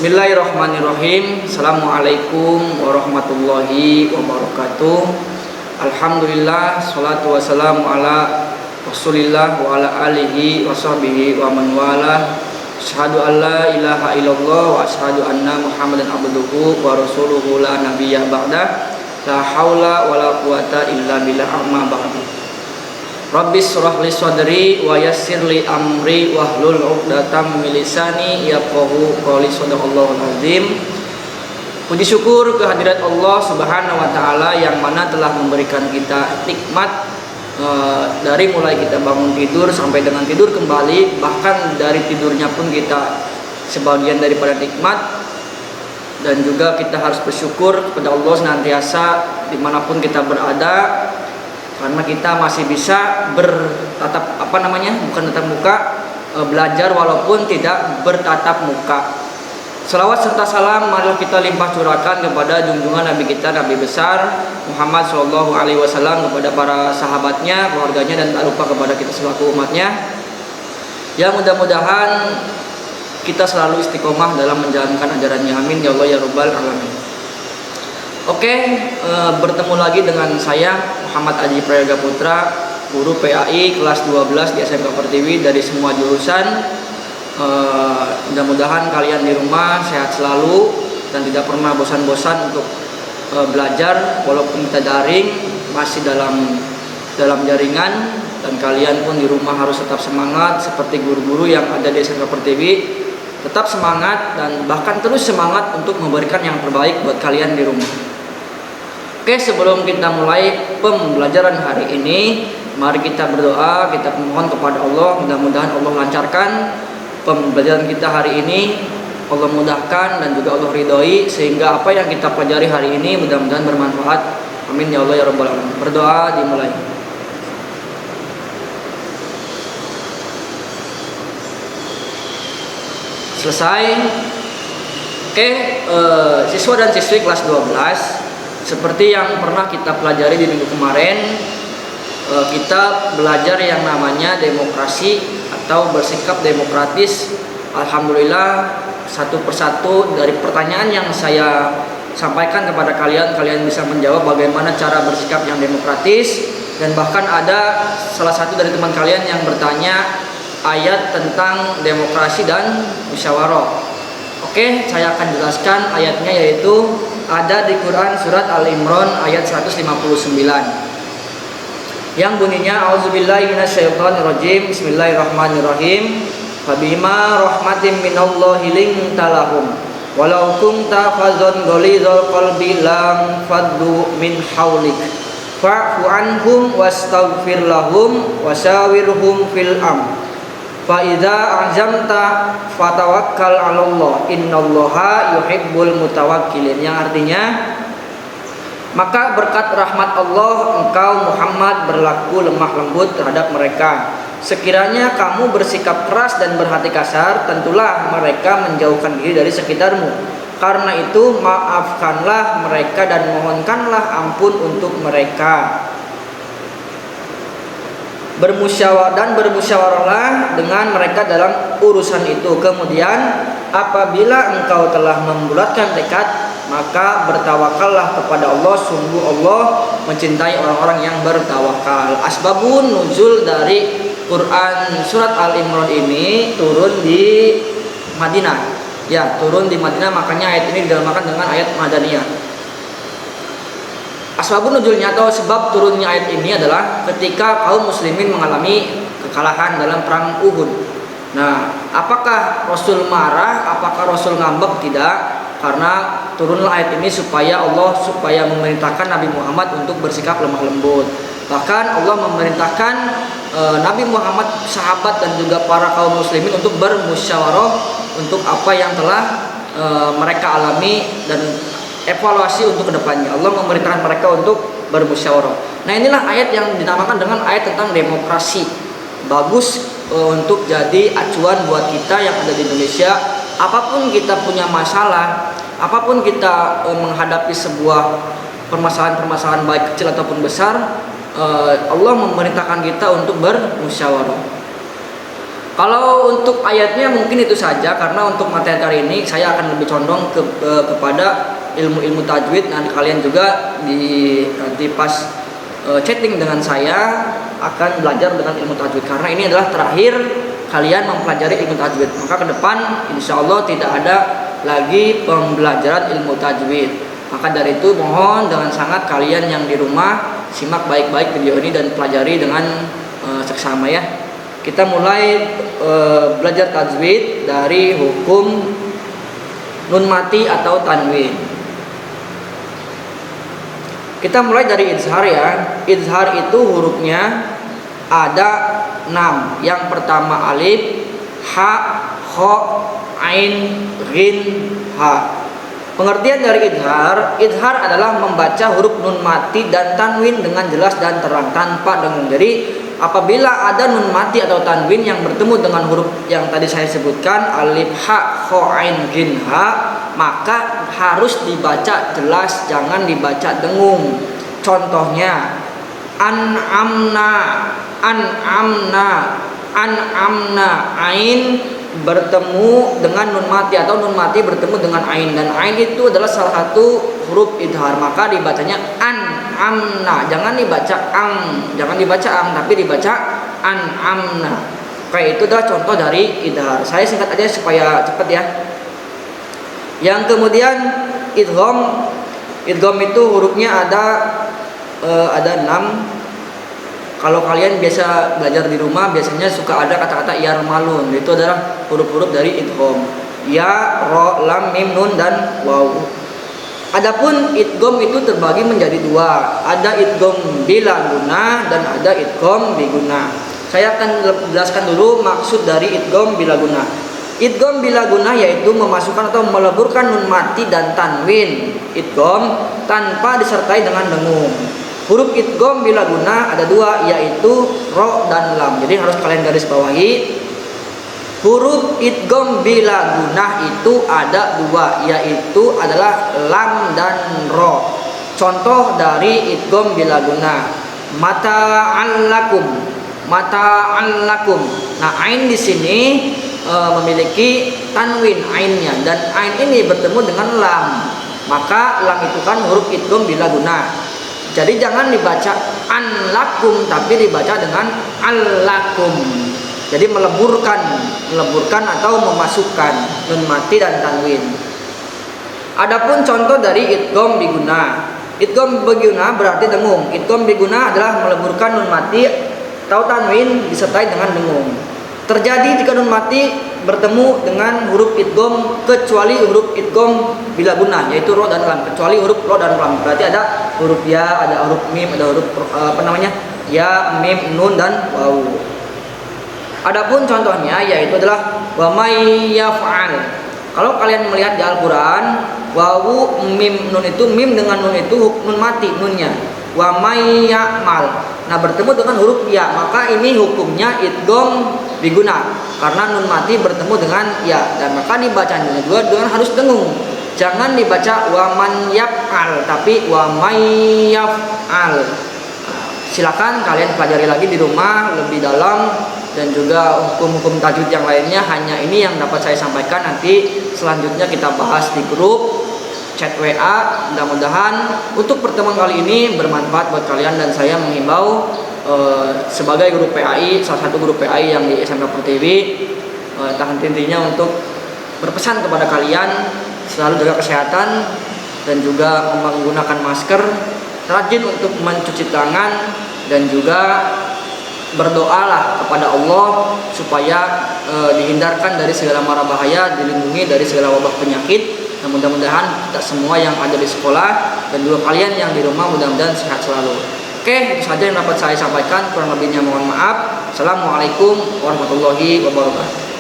Bismillahirrahmanirrahim. Assalamualaikum warahmatullahi wabarakatuh. Alhamdulillah, salatu wassalamu ala Rasulillah wa ala alihi wa sahbihi wa man walah. Asyhadu an la ilaha illallah wa asyhadu anna Muhammadan abduhu wa rasuluhu la nabiyya ba'da. La haula wa la quwata illa billah, amma ba'du. Rabbis shrah li sadri wa yassir li amri wahlul 'uqdatam min lisani yafqahu qawli. Shadaqallahul azim. Puji syukur kehadirat Allah Subhanahu wa taala yang mana telah memberikan kita nikmat dari mulai kita bangun tidur sampai dengan tidur kembali, bahkan dari tidurnya pun kita sebagian daripada nikmat. Dan juga kita harus bersyukur kepada Allah senantiasa dimanapun kita berada, karena kita masih bisa bertatap bukan tatap muka, belajar walaupun tidak bertatap muka. Salawat serta salam marilah kita limpah curahkan kepada junjungan Nabi kita, Nabi besar Muhammad SAW, kepada para sahabatnya, keluarganya, dan tak lupa kepada kita selaku umatnya. Ya, mudah-mudahan kita selalu istiqomah dalam menjalankan ajarannya, amin ya Allah ya rabbal alamin. Oke, bertemu lagi dengan saya Muhammad Aji Prayoga Putra, guru PAI kelas 12 di SMK Pertiwi dari semua jurusan. Mudah-mudahan kalian di rumah sehat selalu dan tidak pernah bosan-bosan untuk belajar, walaupun kita daring, masih dalam jaringan, dan kalian pun di rumah harus tetap semangat seperti guru-guru yang ada di SMK Pertiwi. Tetap semangat dan bahkan terus semangat untuk memberikan yang terbaik buat kalian di rumah. Oke, sebelum kita mulai pembelajaran hari ini, mari kita berdoa, kita memohon kepada Allah, mudah-mudahan Allah lancarkan pembelajaran kita hari ini, Allah mudahkan dan juga Allah ridhoi, sehingga apa yang kita pelajari hari ini mudah-mudahan bermanfaat, amin ya Allah ya rabbal alamin. Berdoa dimulai. Selesai. Oke, siswa dan siswi kelas 12, seperti yang pernah kita pelajari di minggu kemarin, kita belajar yang namanya demokrasi atau bersikap demokratis. Alhamdulillah, satu persatu dari pertanyaan yang saya sampaikan kepada kalian, kalian bisa menjawab bagaimana cara bersikap yang demokratis. Dan bahkan ada salah satu dari teman kalian yang bertanya ayat tentang demokrasi dan musyawarah. Oke, saya akan jelaskan ayatnya, yaitu ada di Quran surat Al-Imran ayat 159 yang bunyinya auzubillahi minasyaitonirrajim, bismillahirrahmanirrahim. Fabima rahmatin minallahi linta lahum walau kunta fadzan ghalidhal qalbi lam faddu min haulik fa'fu anhum wastaghfir lahum wasyawirhum fil amr fa idza azamta fatawakkal 'alallah innallaha yuhibbul mutawakkilin, yang artinya, maka berkat rahmat Allah engkau Muhammad berlaku lemah lembut terhadap mereka. Sekiranya kamu bersikap keras dan berhati kasar, tentulah mereka menjauhkan diri dari sekitarmu. Karena itu maafkanlah mereka dan mohonkanlah ampun untuk mereka. Bermusyawarahlah dengan mereka dalam urusan itu. Kemudian apabila engkau telah membulatkan tekad, maka bertawakallah kepada Allah. Sungguh Allah mencintai orang-orang yang bertawakal. Asbabun nuzul dari Quran surat Al-Imran ini turun di Madinah. Ya, turun di Madinah, makanya ayat ini dinamakan dengan ayat Madaniyah. Asbabun nuzulnya atau sebab turunnya ayat ini adalah ketika kaum muslimin mengalami kekalahan dalam perang Uhud. Nah, apakah Rasul marah? Apakah Rasul ngambek? Tidak, karena turunlah ayat ini supaya memerintahkan Nabi Muhammad untuk bersikap lemah lembut. Bahkan Allah memerintahkan Nabi Muhammad, sahabat, dan juga para kaum muslimin untuk bermusyawarah untuk apa yang telah mereka alami dan evaluasi untuk kedepannya. Allah memerintahkan mereka untuk bermusyawarah. Nah, inilah ayat yang dinamakan dengan ayat tentang demokrasi. Bagus untuk jadi acuan buat kita yang ada di Indonesia. Apapun kita punya masalah, apapun kita menghadapi sebuah permasalahan baik kecil ataupun besar, Allah memerintahkan kita untuk bermusyawarah. Kalau untuk ayatnya mungkin itu saja, karena untuk materi kali ini saya akan lebih condong kepada ilmu-ilmu tajwid. Nah, kalian juga nanti pas chatting dengan saya akan belajar dengan ilmu tajwid, karena ini adalah terakhir kalian mempelajari ilmu tajwid. Maka ke depan insya Allah tidak ada lagi pembelajaran ilmu tajwid. Maka dari itu mohon dengan sangat kalian yang di rumah simak baik-baik video ini dan pelajari dengan seksama ya. Kita mulai belajar tajwid dari hukum nun mati atau tanwin. Kita mulai dari izhar ya. Izhar itu hurufnya ada 6. Yang pertama alif, ha, kha, ain, ghin, ha. Pengertian dari izhar adalah membaca huruf nun mati dan tanwin dengan jelas dan terang tanpa dengung. Jadi apabila ada nun mati atau tanwin yang bertemu dengan huruf yang tadi saya sebutkan, alif, ha, kha, ain, ghin, ha, maka harus dibaca jelas, jangan dibaca dengung. Contohnya an'amna, ain bertemu dengan nun mati atau nun mati bertemu dengan ain, dan ain itu adalah salah satu huruf idhar, maka dibacanya an'amna, jangan dibaca tapi dibaca an'amna. Kayak itu adalah contoh dari idhar. Saya singkat aja supaya cepat ya. Yang kemudian idgham itu hurufnya ada 6. Kalau kalian biasa belajar di rumah biasanya suka ada kata-kata yarmalun, itu adalah huruf-huruf dari idgham. Ya, ro, lam, mim, nun dan waw. Adapun idgham itu terbagi menjadi 2. Ada idgham bila guna dan ada idgham biguna. Saya akan jelaskan dulu maksud dari idgham bila guna. Idgham bila guna yaitu memasukkan atau meleburkan nun mati dan tanwin idgham tanpa disertai dengan dengung. Huruf idgham bila guna ada 2, yaitu ro dan lam. Jadi harus kalian garis bawahi. Huruf idgham bila guna itu ada 2, yaitu adalah lam dan ro. Contoh dari idgham bila guna, mata'allakum. Nah, ain di sini memiliki tanwin ainnya, dan ain ini bertemu dengan lam. Maka lam itu kan huruf idgham bila guna. Jadi jangan dibaca anlakum tapi dibaca dengan allakum. Jadi meleburkan atau memasukkan nun mati dan tanwin. Adapun contoh dari idgham biguna. Idgham biguna berarti dengung. Idgham biguna adalah meleburkan nun mati atau tanwin disertai dengan dengung. Terjadi jika nun mati bertemu dengan huruf idgham kecuali huruf idgham bila guna, yaitu ro dan lam, kecuali huruf ro dan lam. Berarti ada huruf ya, ada huruf mim, ada huruf ya, mim, nun dan waw. Adapun contohnya yaitu adalah wa may yaf'al. Kalau kalian melihat di Al-Qur'an, wawu, mim, nun itu, mim dengan nun itu nun mati nunnya. Wa may ya'mal. Nah, bertemu dengan huruf ya, maka ini hukumnya idgham biguna karena nun mati bertemu dengan ya, dan maka dibacanya juga dengan harus dengung. Jangan dibaca wa man yaf'al tapi wa may yaf'al. Silakan kalian pelajari lagi di rumah lebih dalam, dan juga hukum-hukum tajwid yang lainnya. Hanya ini yang dapat saya sampaikan, nanti selanjutnya kita bahas di grup chat WA. Mudah-mudahan untuk pertemuan kali ini bermanfaat buat kalian, dan saya menghimbau sebagai guru PAI, salah satu guru PAI yang di SMK Pertiwi, tahan intinya untuk berpesan kepada kalian selalu jaga kesehatan dan juga menggunakan masker, rajin untuk mencuci tangan, dan juga berdoalah kepada Allah supaya dihindarkan dari segala mara bahaya, dilindungi dari segala wabah penyakit. Nah, mudah-mudahan kita semua yang ada di sekolah dan juga kalian yang di rumah mudah-mudahan sehat selalu. Oke, itu saja yang dapat saya sampaikan. Kurang lebihnya mohon maaf. Assalamualaikum warahmatullahi wabarakatuh.